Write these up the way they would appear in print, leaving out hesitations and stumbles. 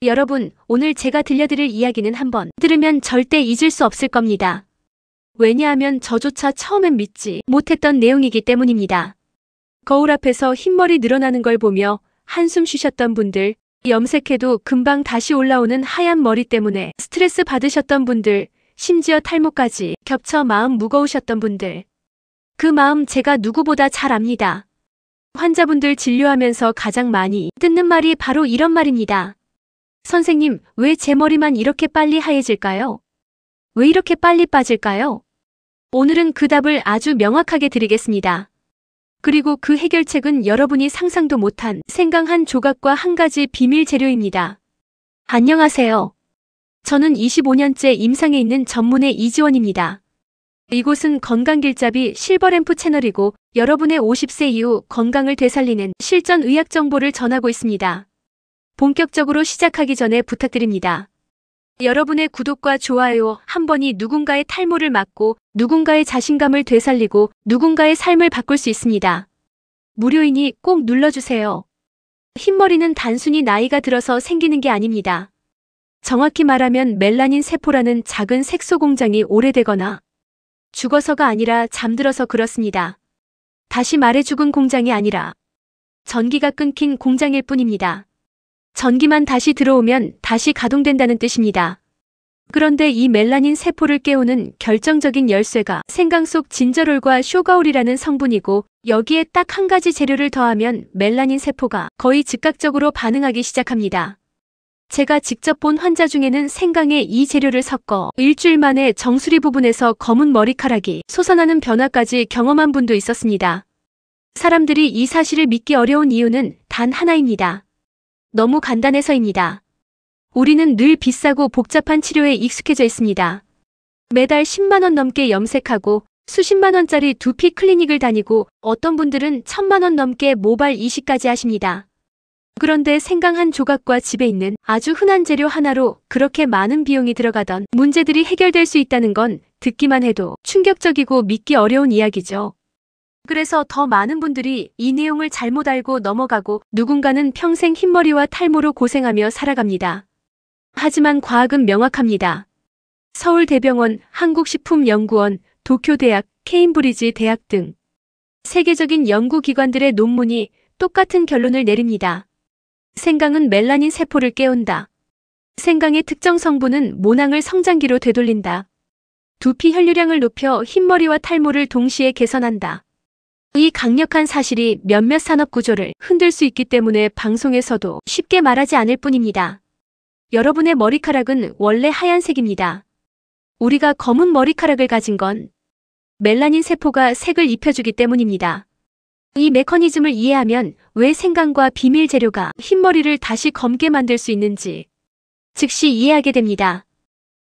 여러분, 오늘 제가 들려드릴 이야기는 한번 들으면 절대 잊을 수 없을 겁니다. 왜냐하면 저조차 처음엔 믿지 못했던 내용이기 때문입니다. 거울 앞에서 흰머리 늘어나는 걸 보며 한숨 쉬셨던 분들, 염색해도 금방 다시 올라오는 하얀 머리 때문에 스트레스 받으셨던 분들, 심지어 탈모까지 겹쳐 마음 무거우셨던 분들. 그 마음 제가 누구보다 잘 압니다. 환자분들 진료하면서 가장 많이 듣는 말이 바로 이런 말입니다. 선생님, 왜 제 머리만 이렇게 빨리 하얘질까요? 왜 이렇게 빨리 빠질까요? 오늘은 그 답을 아주 명확하게 드리겠습니다. 그리고 그 해결책은 여러분이 상상도 못한 생강 한 조각과 한 가지 비밀 재료입니다. 안녕하세요. 저는 25년째 임상에 있는 전문의 이지원입니다. 이곳은 건강길잡이 실버램프 채널이고 여러분의 50세 이후 건강을 되살리는 실전 의학 정보를 전하고 있습니다. 본격적으로 시작하기 전에 부탁드립니다. 여러분의 구독과 좋아요 한 번이 누군가의 탈모를 막고 누군가의 자신감을 되살리고 누군가의 삶을 바꿀 수 있습니다. 무료이니 꼭 눌러주세요. 흰머리는 단순히 나이가 들어서 생기는 게 아닙니다. 정확히 말하면 멜라닌 세포라는 작은 색소 공장이 오래되거나 죽어서가 아니라 잠들어서 그렇습니다. 다시 말해 죽은 공장이 아니라 전기가 끊긴 공장일 뿐입니다. 전기만 다시 들어오면 다시 가동된다는 뜻입니다. 그런데 이 멜라닌 세포를 깨우는 결정적인 열쇠가 생강 속 진저롤과 쇼가올이라는 성분이고 여기에 딱 한 가지 재료를 더하면 멜라닌 세포가 거의 즉각적으로 반응하기 시작합니다. 제가 직접 본 환자 중에는 생강에 이 재료를 섞어 일주일 만에 정수리 부분에서 검은 머리카락이 솟아나는 변화까지 경험한 분도 있었습니다. 사람들이 이 사실을 믿기 어려운 이유는 단 하나입니다. 너무 간단해서입니다. 우리는 늘 비싸고 복잡한 치료에 익숙해져 있습니다. 매달 10만 원 넘게 염색하고 수십만 원짜리 두피 클리닉을 다니고 어떤 분들은 1000만 원 넘게 모발 이식까지 하십니다. 그런데 생강 한 조각과 집에 있는 아주 흔한 재료 하나로 그렇게 많은 비용이 들어가던 문제들이 해결될 수 있다는 건 듣기만 해도 충격적이고 믿기 어려운 이야기죠. 그래서 더 많은 분들이 이 내용을 잘못 알고 넘어가고 누군가는 평생 흰머리와 탈모로 고생하며 살아갑니다. 하지만 과학은 명확합니다. 서울대병원, 한국식품연구원, 도쿄대학, 케임브리지 대학 등 세계적인 연구기관들의 논문이 똑같은 결론을 내립니다. 생강은 멜라닌 세포를 깨운다. 생강의 특정 성분은 모낭을 성장기로 되돌린다. 두피 혈류량을 높여 흰머리와 탈모를 동시에 개선한다. 이 강력한 사실이 몇몇 산업 구조를 흔들 수 있기 때문에 방송에서도 쉽게 말하지 않을 뿐입니다. 여러분의 머리카락은 원래 하얀색입니다. 우리가 검은 머리카락을 가진 건 멜라닌 세포가 색을 입혀주기 때문입니다. 이 메커니즘을 이해하면 왜 생강과 비밀 재료가 흰머리를 다시 검게 만들 수 있는지 즉시 이해하게 됩니다.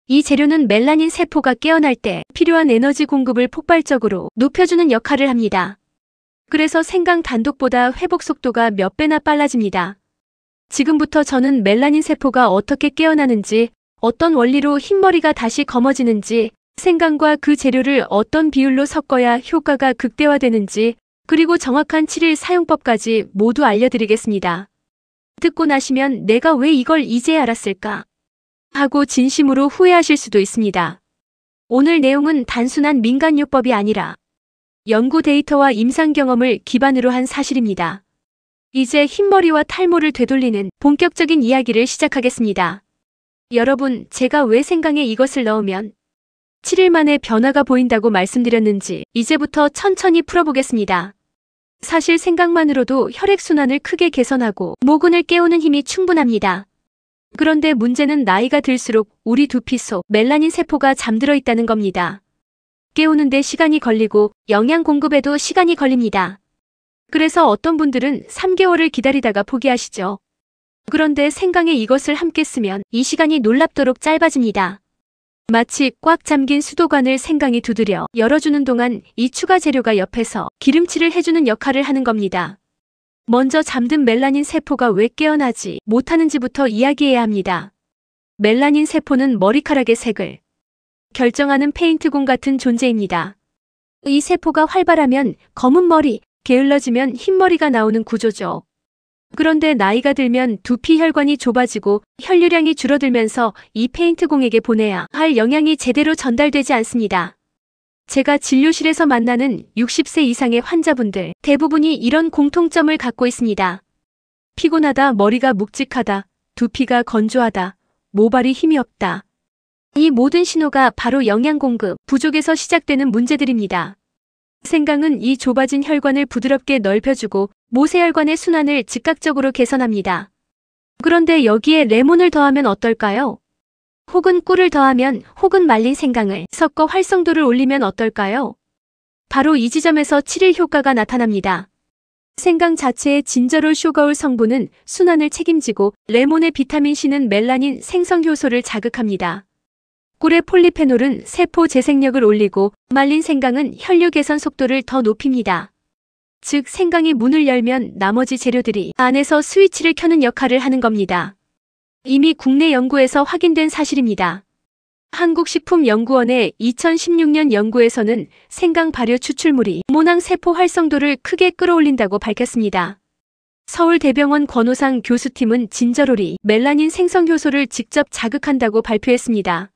이 재료는 멜라닌 세포가 깨어날 때 필요한 에너지 공급을 폭발적으로 높여주는 역할을 합니다. 그래서 생강 단독보다 회복 속도가 몇 배나 빨라집니다. 지금부터 저는 멜라닌 세포가 어떻게 깨어나는지, 어떤 원리로 흰머리가 다시 검어지는지, 생강과 그 재료를 어떤 비율로 섞어야 효과가 극대화되는지, 그리고 정확한 7일 사용법까지 모두 알려드리겠습니다. 듣고 나시면 내가 왜 이걸 이제 알았을까? 하고 진심으로 후회하실 수도 있습니다. 오늘 내용은 단순한 민간요법이 아니라 연구 데이터와 임상 경험을 기반으로 한 사실입니다. 이제 흰머리와 탈모를 되돌리는 본격적인 이야기를 시작하겠습니다. 여러분, 제가 왜 생강에 이것을 넣으면 7일 만에 변화가 보인다고 말씀드렸는지 이제부터 천천히 풀어보겠습니다. 사실 생강만으로도 혈액순환을 크게 개선하고 모근을 깨우는 힘이 충분합니다. 그런데 문제는 나이가 들수록 우리 두피 속 멜라닌 세포가 잠들어 있다는 겁니다. 깨우는데 시간이 걸리고 영양 공급에도 시간이 걸립니다. 그래서 어떤 분들은 3개월을 기다리다가 포기하시죠. 그런데 생강에 이것을 함께 쓰면 이 시간이 놀랍도록 짧아집니다. 마치 꽉 잠긴 수도관을 생강이 두드려 열어주는 동안 이 추가 재료가 옆에서 기름칠을 해주는 역할을 하는 겁니다. 먼저 잠든 멜라닌 세포가 왜 깨어나지 못하는지부터 이야기해야 합니다. 멜라닌 세포는 머리카락의 색을 결정하는 페인트공 같은 존재입니다. 이 세포가 활발하면 검은 머리, 게을러지면 흰머리가 나오는 구조죠. 그런데 나이가 들면 두피 혈관이 좁아지고 혈류량이 줄어들면서 이 페인트공에게 보내야 할 영양이 제대로 전달되지 않습니다. 제가 진료실에서 만나는 60세 이상의 환자분들 대부분이 이런 공통점을 갖고 있습니다. 피곤하다, 머리가 묵직하다, 두피가 건조하다, 모발이 힘이 없다. 이 모든 신호가 바로 영양 공급 부족에서 시작되는 문제들입니다. 생강은 이 좁아진 혈관을 부드럽게 넓혀주고 모세혈관의 순환을 즉각적으로 개선합니다. 그런데 여기에 레몬을 더하면 어떨까요? 혹은 꿀을 더하면, 혹은 말린 생강을 섞어 활성도를 올리면 어떨까요? 바로 이 지점에서 7일 효과가 나타납니다. 생강 자체의 진저롤 슈거울 성분은 순환을 책임지고 레몬의 비타민C는 멜라닌 생성 효소를 자극합니다. 꿀의 폴리페놀은 세포 재생력을 올리고 말린 생강은 혈류 개선 속도를 더 높입니다. 즉 생강이 문을 열면 나머지 재료들이 안에서 스위치를 켜는 역할을 하는 겁니다. 이미 국내 연구에서 확인된 사실입니다. 한국식품연구원의 2016년 연구에서는 생강 발효 추출물이 모낭 세포 활성도를 크게 끌어올린다고 밝혔습니다. 서울대병원 권오상 교수팀은 진저롤이 멜라닌 생성 효소를 직접 자극한다고 발표했습니다.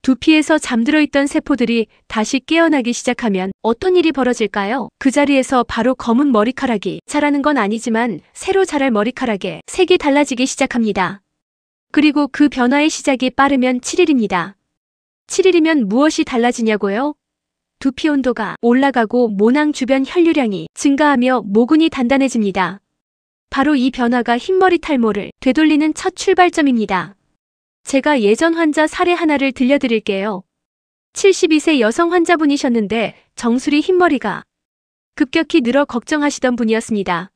두피에서 잠들어 있던 세포들이 다시 깨어나기 시작하면 어떤 일이 벌어질까요? 그 자리에서 바로 검은 머리카락이 자라는 건 아니지만 새로 자랄 머리카락의 색이 달라지기 시작합니다. 그리고 그 변화의 시작이 빠르면 7일입니다. 7일이면 무엇이 달라지냐고요? 두피 온도가 올라가고 모낭 주변 혈류량이 증가하며 모근이 단단해집니다. 바로 이 변화가 흰머리 탈모를 되돌리는 첫 출발점입니다. 제가 예전 환자 사례 하나를 들려드릴게요. 72세 여성 환자분이셨는데 정수리 흰머리가 급격히 늘어 걱정하시던 분이었습니다.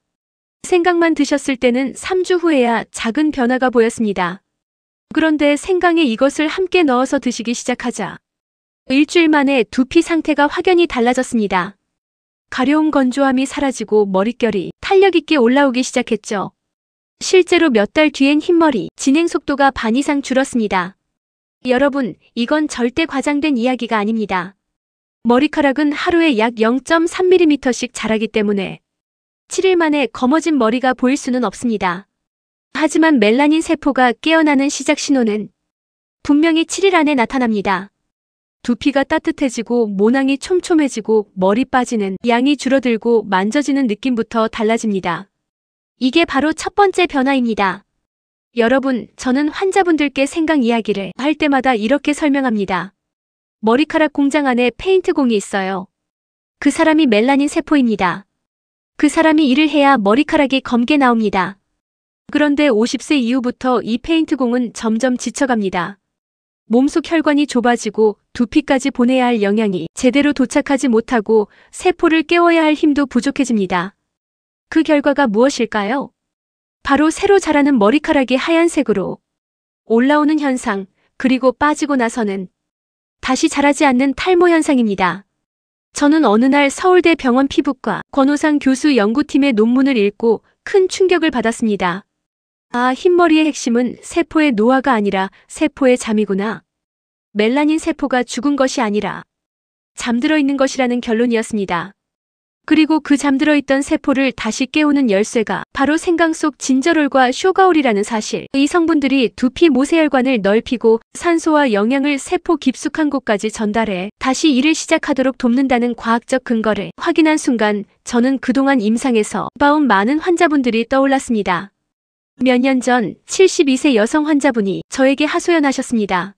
생강만 드셨을 때는 3주 후에야 작은 변화가 보였습니다. 그런데 생강에 이것을 함께 넣어서 드시기 시작하자 일주일 만에 두피 상태가 확연히 달라졌습니다. 가려움 건조함이 사라지고 머릿결이 탄력 있게 올라오기 시작했죠. 실제로 몇 달 뒤엔 흰머리 진행 속도가 반 이상 줄었습니다. 여러분, 이건 절대 과장된 이야기가 아닙니다. 머리카락은 하루에 약 0.3mm씩 자라기 때문에 7일 만에 검어진 머리가 보일 수는 없습니다. 하지만 멜라닌 세포가 깨어나는 시작 신호는 분명히 7일 안에 나타납니다. 두피가 따뜻해지고 모낭이 촘촘해지고 머리 빠지는 양이 줄어들고 만져지는 느낌부터 달라집니다. 이게 바로 첫 번째 변화입니다. 여러분, 저는 환자분들께 생강 이야기를 할 때마다 이렇게 설명합니다. 머리카락 공장 안에 페인트공이 있어요. 그 사람이 멜라닌 세포입니다. 그 사람이 일을 해야 머리카락이 검게 나옵니다. 그런데 50세 이후부터 이 페인트공은 점점 지쳐갑니다. 몸속 혈관이 좁아지고 두피까지 보내야 할 영양이 제대로 도착하지 못하고 세포를 깨워야 할 힘도 부족해집니다. 그 결과가 무엇일까요? 바로 새로 자라는 머리카락이 하얀색으로 올라오는 현상, 그리고 빠지고 나서는 다시 자라지 않는 탈모 현상입니다. 저는 어느 날 서울대 병원 피부과 권오상 교수 연구팀의 논문을 읽고 큰 충격을 받았습니다. 아, 흰머리의 핵심은 세포의 노화가 아니라 세포의 잠이구나. 멜라닌 세포가 죽은 것이 아니라 잠들어 있는 것이라는 결론이었습니다. 그리고 그 잠들어 있던 세포를 다시 깨우는 열쇠가 바로 생강 속 진저롤과 쇼가올이라는 사실. 이 성분들이 두피 모세혈관을 넓히고 산소와 영양을 세포 깊숙한 곳까지 전달해 다시 일을 시작하도록 돕는다는 과학적 근거를 확인한 순간 저는 그동안 임상에서 봐온 많은 환자분들이 떠올랐습니다. 몇 년 전 72세 여성 환자분이 저에게 하소연하셨습니다.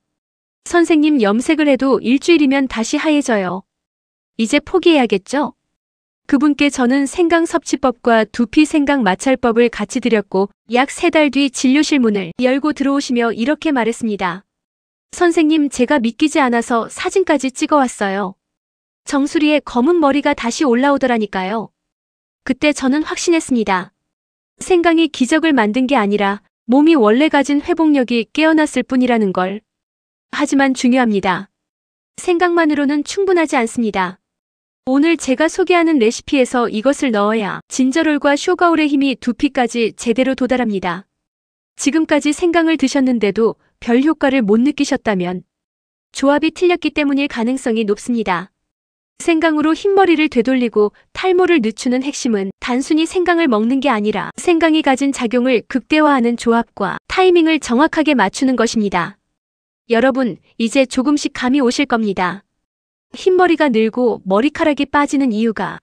선생님, 염색을 해도 일주일이면 다시 하얘져요. 이제 포기해야겠죠? 그분께 저는 생강 섭취법과 두피 생강 마찰법을 같이 드렸고 약 3달 뒤 진료실 문을 열고 들어오시며 이렇게 말했습니다. 선생님, 제가 믿기지 않아서 사진까지 찍어왔어요. 정수리에 검은 머리가 다시 올라오더라니까요. 그때 저는 확신했습니다. 생강이 기적을 만든 게 아니라 몸이 원래 가진 회복력이 깨어났을 뿐이라는 걸. 하지만 중요합니다. 생강만으로는 충분하지 않습니다. 오늘 제가 소개하는 레시피에서 이것을 넣어야 진저롤과 쇼가올의 힘이 두피까지 제대로 도달합니다. 지금까지 생강을 드셨는데도 별 효과를 못 느끼셨다면 조합이 틀렸기 때문일 가능성이 높습니다. 생강으로 흰머리를 되돌리고 탈모를 늦추는 핵심은 단순히 생강을 먹는 게 아니라 생강이 가진 작용을 극대화하는 조합과 타이밍을 정확하게 맞추는 것입니다. 여러분, 이제 조금씩 감이 오실 겁니다. 흰머리가 늘고 머리카락이 빠지는 이유가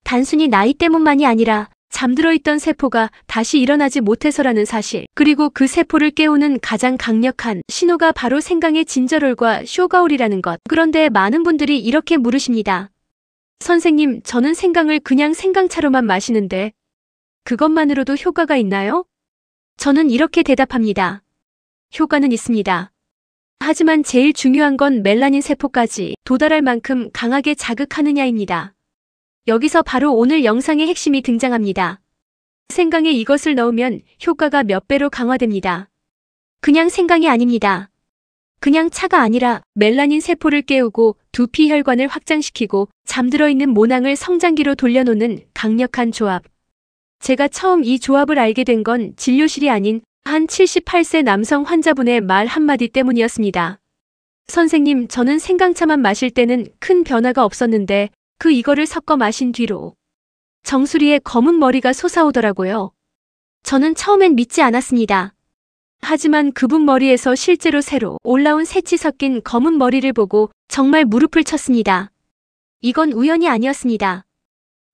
단순히 나이 때문만이 아니라 잠들어 있던 세포가 다시 일어나지 못해서라는 사실, 그리고 그 세포를 깨우는 가장 강력한 신호가 바로 생강의 진저롤과 쇼가올이라는 것. 그런데 많은 분들이 이렇게 물으십니다. 선생님, 저는 생강을 그냥 생강차로만 마시는데 그것만으로도 효과가 있나요? 저는 이렇게 대답합니다. 효과는 있습니다. 하지만 제일 중요한 건 멜라닌 세포까지 도달할 만큼 강하게 자극하느냐입니다. 여기서 바로 오늘 영상의 핵심이 등장합니다. 생강에 이것을 넣으면 효과가 몇 배로 강화됩니다. 그냥 생강이 아닙니다. 그냥 차가 아니라 멜라닌 세포를 깨우고 두피 혈관을 확장시키고 잠들어 있는 모낭을 성장기로 돌려놓는 강력한 조합. 제가 처음 이 조합을 알게 된 건 진료실이 아닌 한 78세 남성 환자분의 말 한마디 때문이었습니다. 선생님, 저는 생강차만 마실 때는 큰 변화가 없었는데 이거를 섞어 마신 뒤로 정수리에 검은 머리가 솟아오더라고요. 저는 처음엔 믿지 않았습니다. 하지만 그분 머리에서 실제로 새로 올라온 새치 섞인 검은 머리를 보고 정말 무릎을 쳤습니다. 이건 우연이 아니었습니다.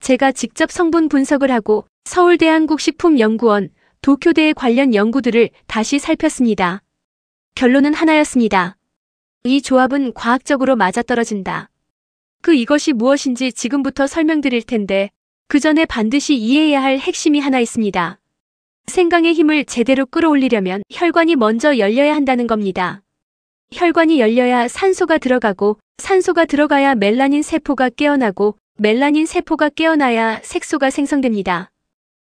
제가 직접 성분 분석을 하고 서울대 한국식품연구원, 도쿄대의 관련 연구들을 다시 살폈습니다. 결론은 하나였습니다. 이 조합은 과학적으로 맞아떨어진다. 이것이 무엇인지 지금부터 설명드릴 텐데 그 전에 반드시 이해해야 할 핵심이 하나 있습니다. 생강의 힘을 제대로 끌어올리려면 혈관이 먼저 열려야 한다는 겁니다. 혈관이 열려야 산소가 들어가고 산소가 들어가야 멜라닌 세포가 깨어나고 멜라닌 세포가 깨어나야 색소가 생성됩니다.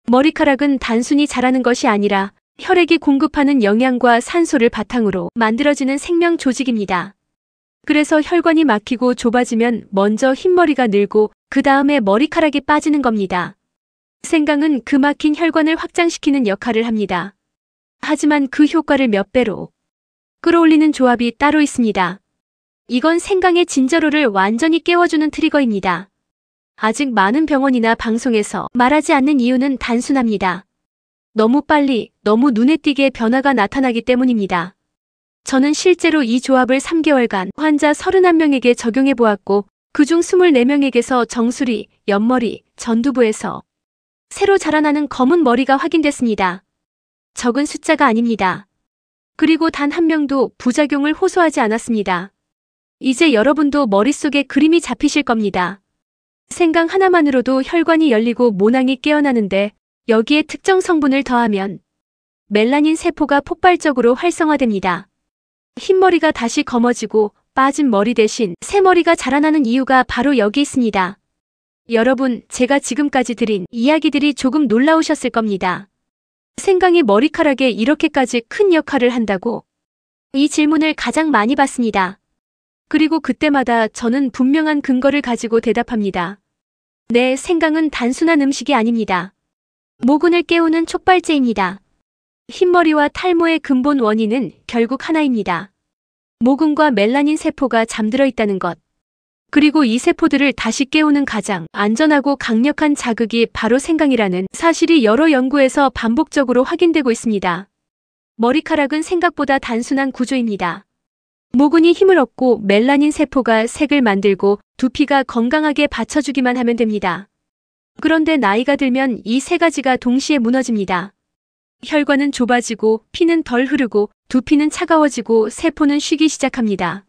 머리카락은 단순히 자라는 것이 아니라 혈액이 공급하는 영양과 산소를 바탕으로 만들어지는 생명 조직입니다. 그래서 혈관이 막히고 좁아지면 먼저 흰머리가 늘고 그 다음에 머리카락이 빠지는 겁니다. 생강은 그 막힌 혈관을 확장시키는 역할을 합니다. 하지만 그 효과를 몇 배로 끌어올리는 조합이 따로 있습니다. 이건 생강의 진저로를 완전히 깨워주는 트리거입니다. 아직 많은 병원이나 방송에서 말하지 않는 이유는 단순합니다. 너무 빨리, 너무 눈에 띄게 변화가 나타나기 때문입니다. 저는 실제로 이 조합을 3개월간 환자 31명에게 적용해 보았고 그중 24명에게서 정수리, 옆머리, 전두부에서 새로 자라나는 검은 머리가 확인됐습니다. 적은 숫자가 아닙니다. 그리고 단 한 명도 부작용을 호소하지 않았습니다. 이제 여러분도 머릿속에 그림이 잡히실 겁니다. 생강 하나만으로도 혈관이 열리고 모낭이 깨어나는데 여기에 특정 성분을 더하면 멜라닌 세포가 폭발적으로 활성화됩니다. 흰머리가 다시 검어지고 빠진 머리 대신 새 머리가 자라나는 이유가 바로 여기 있습니다. 여러분, 제가 지금까지 드린 이야기들이 조금 놀라우셨을 겁니다. 생강이 머리카락에 이렇게까지 큰 역할을 한다고? 이 질문을 가장 많이 받습니다. 그리고 그때마다 저는 분명한 근거를 가지고 대답합니다. 네, 생강은 단순한 음식이 아닙니다. 모근을 깨우는 촉발제입니다. 흰머리와 탈모의 근본 원인은 결국 하나입니다. 모근과 멜라닌 세포가 잠들어 있다는 것. 그리고 이 세포들을 다시 깨우는 가장 안전하고 강력한 자극이 바로 생강이라는 사실이 여러 연구에서 반복적으로 확인되고 있습니다. 머리카락은 생각보다 단순한 구조입니다. 모근이 힘을 얻고 멜라닌 세포가 색을 만들고 두피가 건강하게 받쳐주기만 하면 됩니다. 그런데 나이가 들면 이 세 가지가 동시에 무너집니다. 혈관은 좁아지고 피는 덜 흐르고 두피는 차가워지고 세포는 쉬기 시작합니다.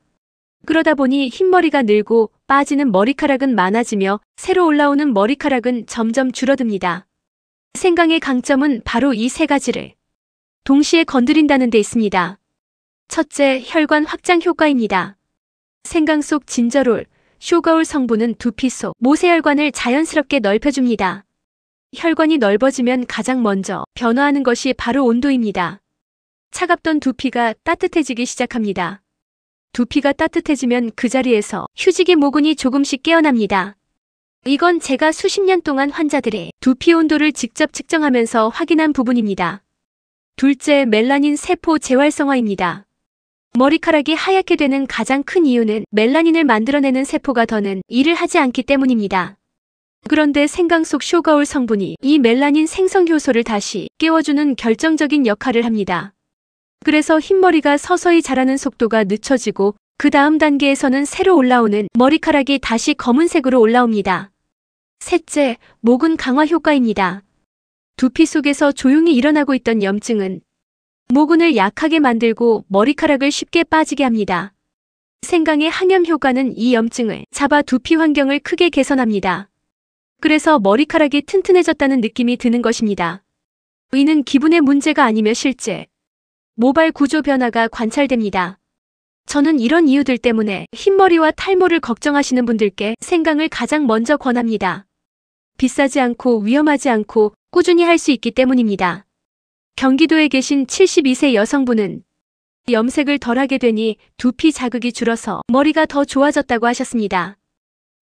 그러다 보니 흰머리가 늘고 빠지는 머리카락은 많아지며 새로 올라오는 머리카락은 점점 줄어듭니다. 생강의 강점은 바로 이 세 가지를 동시에 건드린다는 데 있습니다. 첫째, 혈관 확장 효과입니다. 생강 속 진저롤, 쇼가올 성분은 두피 속 모세혈관을 자연스럽게 넓혀줍니다. 혈관이 넓어지면 가장 먼저 변화하는 것이 바로 온도입니다. 차갑던 두피가 따뜻해지기 시작합니다. 두피가 따뜻해지면 그 자리에서 휴지기 모근이 조금씩 깨어납니다. 이건 제가 수십 년 동안 환자들의 두피 온도를 직접 측정하면서 확인한 부분입니다. 둘째, 멜라닌 세포 재활성화입니다. 머리카락이 하얗게 되는 가장 큰 이유는 멜라닌을 만들어내는 세포가 더는 일을 하지 않기 때문입니다. 그런데 생강 속 쇼가올 성분이 이 멜라닌 생성 효소를 다시 깨워주는 결정적인 역할을 합니다. 그래서 흰머리가 서서히 자라는 속도가 늦춰지고 그 다음 단계에서는 새로 올라오는 머리카락이 다시 검은색으로 올라옵니다. 셋째, 모근 강화 효과입니다. 두피 속에서 조용히 일어나고 있던 염증은 모근을 약하게 만들고 머리카락을 쉽게 빠지게 합니다. 생강의 항염 효과는 이 염증을 잡아 두피 환경을 크게 개선합니다. 그래서 머리카락이 튼튼해졌다는 느낌이 드는 것입니다. 이는 기분의 문제가 아니며 실제 모발 구조 변화가 관찰됩니다. 저는 이런 이유들 때문에 흰머리와 탈모를 걱정하시는 분들께 생강을 가장 먼저 권합니다. 비싸지 않고 위험하지 않고 꾸준히 할 수 있기 때문입니다. 경기도에 계신 72세 여성분은 염색을 덜하게 되니 두피 자극이 줄어서 머리가 더 좋아졌다고 하셨습니다.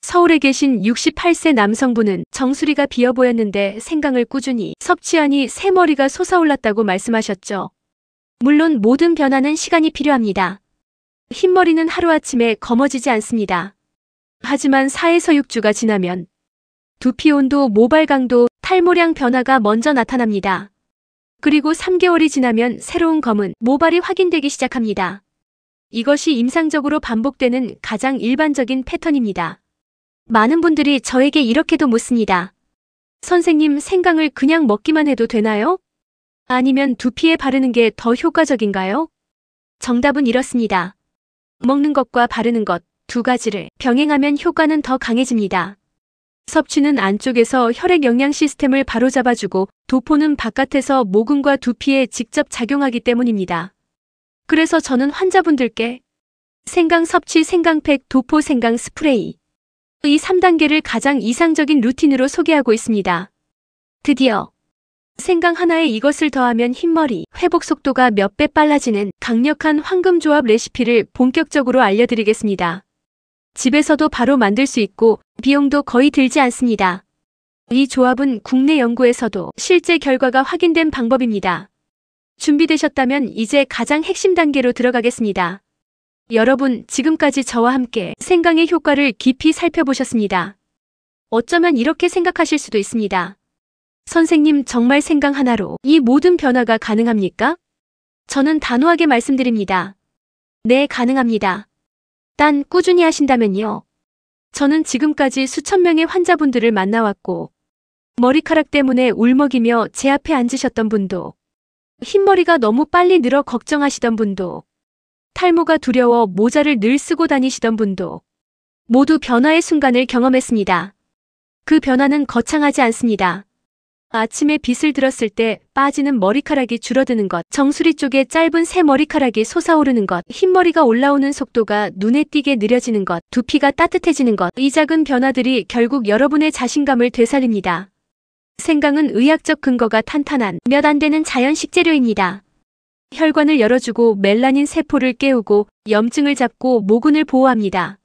서울에 계신 68세 남성분은 정수리가 비어 보였는데 생강을 꾸준히 섭취하니 새머리가 솟아올랐다고 말씀하셨죠. 물론 모든 변화는 시간이 필요합니다. 흰머리는 하루아침에 검어지지 않습니다. 하지만 4에서 6주가 지나면 두피 온도, 모발 강도, 탈모량 변화가 먼저 나타납니다. 그리고 3개월이 지나면 새로운 검은 모발이 확인되기 시작합니다. 이것이 임상적으로 반복되는 가장 일반적인 패턴입니다. 많은 분들이 저에게 이렇게도 묻습니다. 선생님, 생강을 그냥 먹기만 해도 되나요? 아니면 두피에 바르는 게 더 효과적인가요? 정답은 이렇습니다. 먹는 것과 바르는 것 두 가지를 병행하면 효과는 더 강해집니다. 섭취는 안쪽에서 혈액 영양 시스템을 바로잡아주고 도포는 바깥에서 모근과 두피에 직접 작용하기 때문입니다. 그래서 저는 환자분들께 생강 섭취, 생강팩, 도포 생강 스프레이 이 3단계를 가장 이상적인 루틴으로 소개하고 있습니다. 드디어 생강 하나에 이것을 더하면 흰머리 회복 속도가 몇 배 빨라지는 강력한 황금조합 레시피를 본격적으로 알려드리겠습니다. 집에서도 바로 만들 수 있고 비용도 거의 들지 않습니다. 이 조합은 국내 연구에서도 실제 결과가 확인된 방법입니다. 준비되셨다면 이제 가장 핵심 단계로 들어가겠습니다. 여러분, 지금까지 저와 함께 생강의 효과를 깊이 살펴보셨습니다. 어쩌면 이렇게 생각하실 수도 있습니다. 선생님, 정말 생강 하나로 이 모든 변화가 가능합니까? 저는 단호하게 말씀드립니다. 네, 가능합니다. 단 꾸준히 하신다면요. 저는 지금까지 수천 명의 환자분들을 만나왔고 머리카락 때문에 울먹이며 제 앞에 앉으셨던 분도, 흰머리가 너무 빨리 늘어 걱정하시던 분도, 탈모가 두려워 모자를 늘 쓰고 다니시던 분도 모두 변화의 순간을 경험했습니다. 그 변화는 거창하지 않습니다. 아침에 빗을 들었을 때 빠지는 머리카락이 줄어드는 것, 정수리 쪽에 짧은 새 머리카락이 솟아오르는 것, 흰머리가 올라오는 속도가 눈에 띄게 느려지는 것, 두피가 따뜻해지는 것, 이 작은 변화들이 결국 여러분의 자신감을 되살립니다. 생강은 의학적 근거가 탄탄한 몇 안 되는 자연 식재료입니다. 혈관을 열어주고 멜라닌 세포를 깨우고 염증을 잡고 모근을 보호합니다.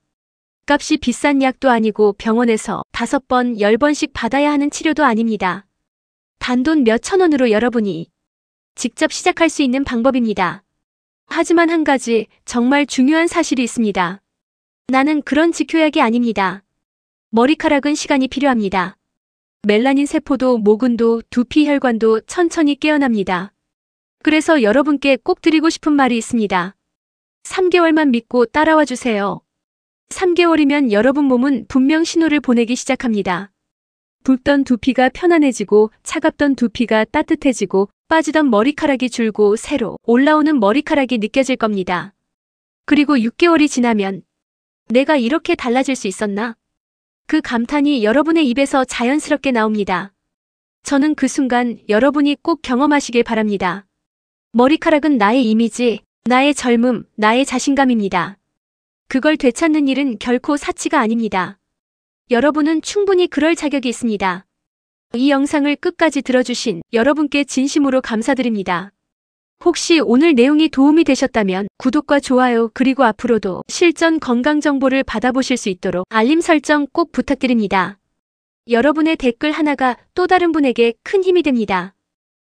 값이 비싼 약도 아니고 병원에서 5번, 10번씩 받아야 하는 치료도 아닙니다. 단돈 몇천 원으로 여러분이 직접 시작할 수 있는 방법입니다. 하지만 한 가지 정말 중요한 사실이 있습니다. 나는 그런 직효약이 아닙니다. 머리카락은 시간이 필요합니다. 멜라닌 세포도 모근도 두피 혈관도 천천히 깨어납니다. 그래서 여러분께 꼭 드리고 싶은 말이 있습니다. 3개월만 믿고 따라와 주세요. 3개월이면 여러분 몸은 분명 신호를 보내기 시작합니다. 붓던 두피가 편안해지고 차갑던 두피가 따뜻해지고 빠지던 머리카락이 줄고 새로 올라오는 머리카락이 느껴질 겁니다. 그리고 6개월이 지나면 내가 이렇게 달라질 수 있었나? 그 감탄이 여러분의 입에서 자연스럽게 나옵니다. 저는 그 순간 여러분이 꼭 경험하시길 바랍니다. 머리카락은 나의 이미지, 나의 젊음, 나의 자신감입니다. 그걸 되찾는 일은 결코 사치가 아닙니다. 여러분은 충분히 그럴 자격이 있습니다. 이 영상을 끝까지 들어주신 여러분께 진심으로 감사드립니다. 혹시 오늘 내용이 도움이 되셨다면 구독과 좋아요 그리고 앞으로도 실전 건강 정보를 받아보실 수 있도록 알림 설정 꼭 부탁드립니다. 여러분의 댓글 하나가 또 다른 분에게 큰 힘이 됩니다.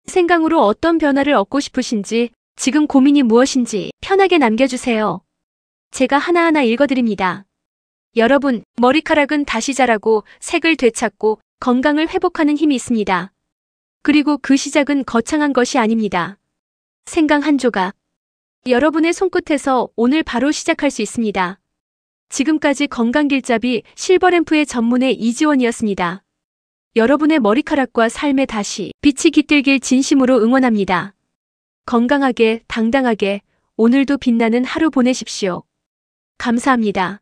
생강으로 어떤 변화를 얻고 싶으신지 지금 고민이 무엇인지 편하게 남겨주세요. 제가 하나하나 읽어드립니다. 여러분, 머리카락은 다시 자라고 색을 되찾고 건강을 회복하는 힘이 있습니다. 그리고 그 시작은 거창한 것이 아닙니다. 생강 한 조각. 여러분의 손끝에서 오늘 바로 시작할 수 있습니다. 지금까지 건강길잡이 실버램프의 전문의 이지원이었습니다. 여러분의 머리카락과 삶에 다시 빛이 깃들길 진심으로 응원합니다. 건강하게, 당당하게 오늘도 빛나는 하루 보내십시오. 감사합니다.